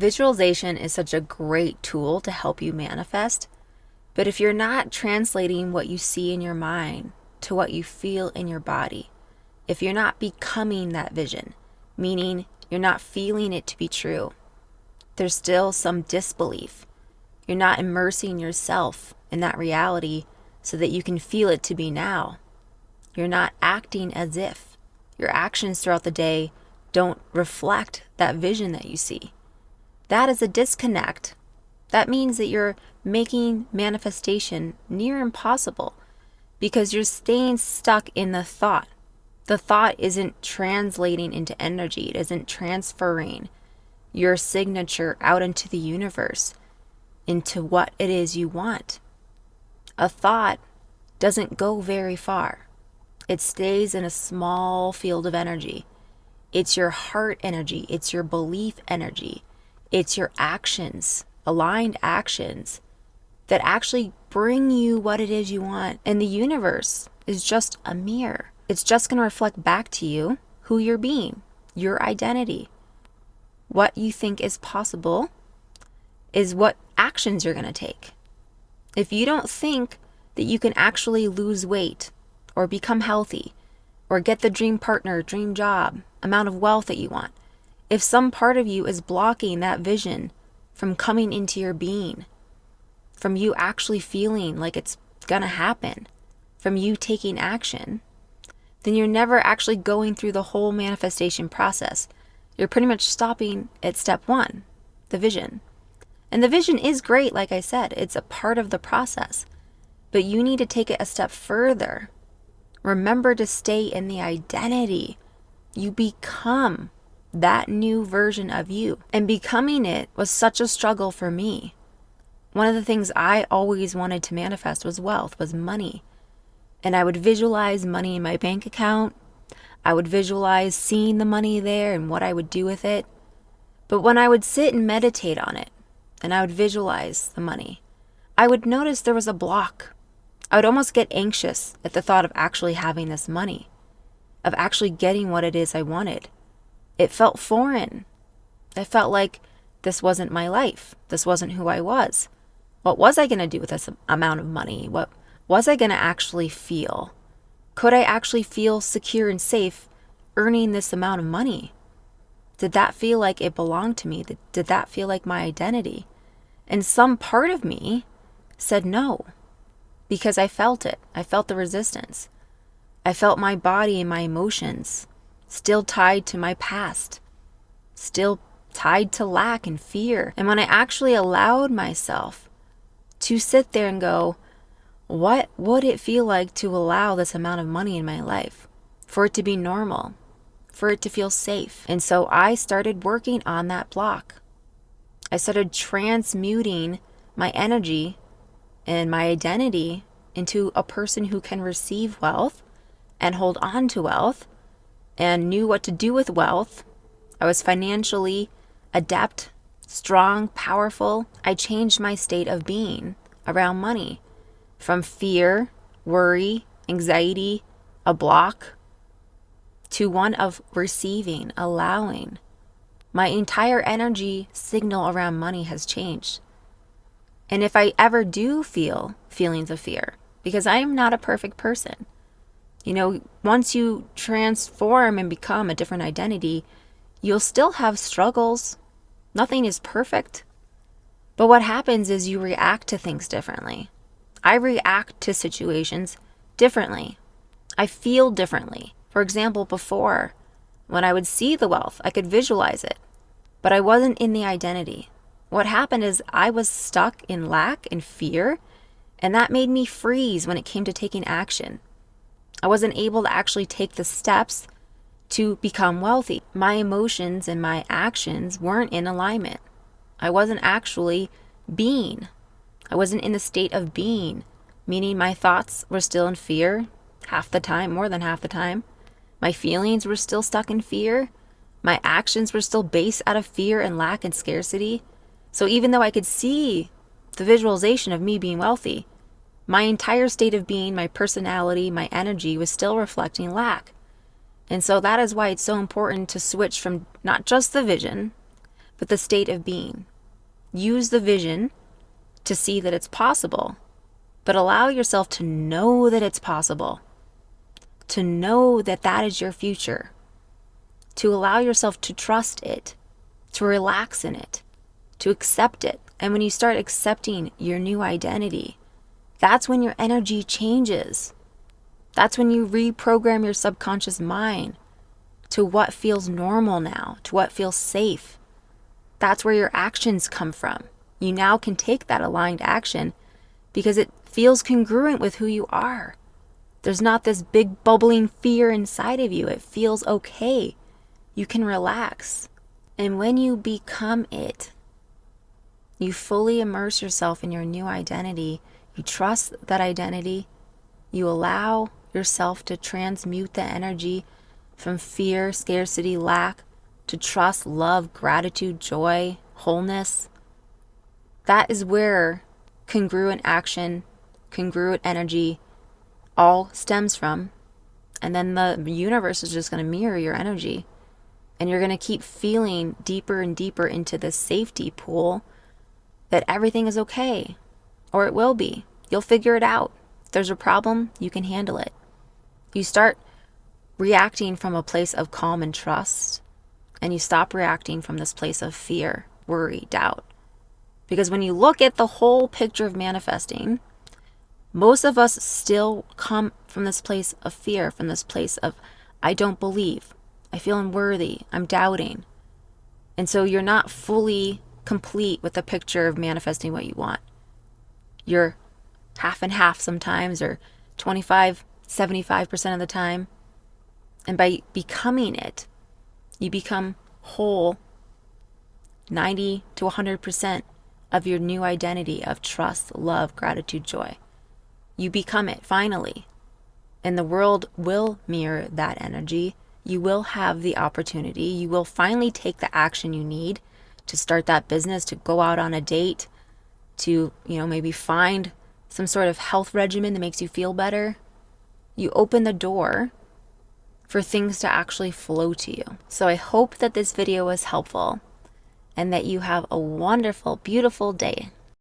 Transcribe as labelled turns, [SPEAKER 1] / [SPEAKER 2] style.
[SPEAKER 1] Visualization is such a great tool to help you manifest, but if you're not translating what you see in your mind to what you feel in your body, if you're not becoming that vision, meaning you're not feeling it to be true, there's still some disbelief. You're not immersing yourself in that reality so that you can feel it to be now. You're not acting as if. Your actions throughout the day don't reflect that vision that you see. That is a disconnect. That means that you're making manifestation near impossible because you're staying stuck in the thought. The thought isn't translating into energy. It isn't transferring your signature out into the universe, into what it is you want. A thought doesn't go very far. It stays in a small field of energy. It's your heart energy. It's your belief energy. It's your actions, aligned actions that actually bring you what it is you want. And the universe is just a mirror. It's just going to reflect back to you who you're being, your identity. What you think is possible is what actions you're going to take. If you don't think that you can actually lose weight or become healthy or get the dream partner, dream job, amount of wealth that you want, if some part of you is blocking that vision from coming into your being, from you actually feeling like it's gonna happen, from you taking action, then you're never actually going through the whole manifestation process. You're pretty much stopping at step one, the vision. And the vision is great, like I said, it's a part of the process, but you need to take it a step further. Remember to stay in the identity. You become that new version of you. And becoming it was such a struggle for me. One of the things I always wanted to manifest was wealth, was money. And I would visualize money in my bank account. I would visualize seeing the money there and what I would do with it. But when I would sit and meditate on it, and I would visualize the money, I would notice there was a block. I would almost get anxious at the thought of actually having this money, of actually getting what it is I wanted. It felt foreign. It felt like this wasn't my life. This wasn't who I was. What was I going to do with this amount of money? What was I going to actually feel? Could I actually feel secure and safe earning this amount of money? Did that feel like it belonged to me? Did that feel like my identity? And some part of me said no, because I felt it. I felt the resistance. I felt my body and my emotions still tied to my past, still tied to lack and fear. And when I actually allowed myself to sit there and go, what would it feel like to allow this amount of money in my life, for it to be normal, for it to feel safe? And so I started working on that block. I started transmuting my energy and my identity into a person who can receive wealth and hold on to wealth and knew what to do with wealth. I was financially adept, strong, powerful. I changed my state of being around money from fear, worry, anxiety, a block, to one of receiving, allowing. My entire energy signal around money has changed. And if I ever do feel feelings of fear, because I am not a perfect person, once you transform and become a different identity, you'll still have struggles. Nothing is perfect. But what happens is you react to things differently. I react to situations differently. I feel differently. For example, before, when I would see the wealth, I could visualize it, but I wasn't in the identity. What happened is I was stuck in lack and fear, and that made me freeze when it came to taking action. I wasn't able to actually take the steps to become wealthy. My emotions and my actions weren't in alignment. I wasn't actually being. I wasn't in the state of being, meaning my thoughts were still in fear half the time, more than half the time. My feelings were still stuck in fear. My actions were still based out of fear and lack and scarcity. So even though I could see the visualization of me being wealthy, my entire state of being, my personality, my energy was still reflecting lack. And so that is why it's so important to switch from not just the vision, with the state of being. Use the vision to see that it's possible, but allow yourself to know that it's possible, to know that that is your future, to allow yourself to trust it, to relax in it, to accept it. And when you start accepting your new identity, that's when your energy changes. That's when you reprogram your subconscious mind to what feels normal now, to what feels safe. That's where your actions come from. You now can take that aligned action because it feels congruent with who you are. There's not this big bubbling fear inside of you. It feels okay. You can relax. And when you become it, you fully immerse yourself in your new identity. You trust that identity. You allow yourself to transmute the energy from fear, scarcity, lack, to trust, love, gratitude, joy, wholeness. That is where congruent action, congruent energy all stems from. And then the universe is just going to mirror your energy. And you're going to keep feeling deeper and deeper into this safety pool that everything is okay, or it will be. You'll figure it out. If there's a problem, you can handle it. You start reacting from a place of calm and trust, and you stop reacting from this place of fear, worry, doubt. Because when you look at the whole picture of manifesting, most of us still come from this place of fear, from this place of, I don't believe, I feel unworthy, I'm doubting. And so you're not fully complete with the picture of manifesting what you want. You're half and half sometimes, or 25, 75% of the time. And by becoming it, you become whole 90 to 100% of your new identity of trust, love, gratitude, joy. You become it finally. And the world will mirror that energy. You will have the opportunity. You will finally take the action you need to start that business, to go out on a date, to, maybe find some sort of health regimen that makes you feel better. You open the door for things to actually flow to you. So I hope that this video was helpful and that you have a wonderful, beautiful day.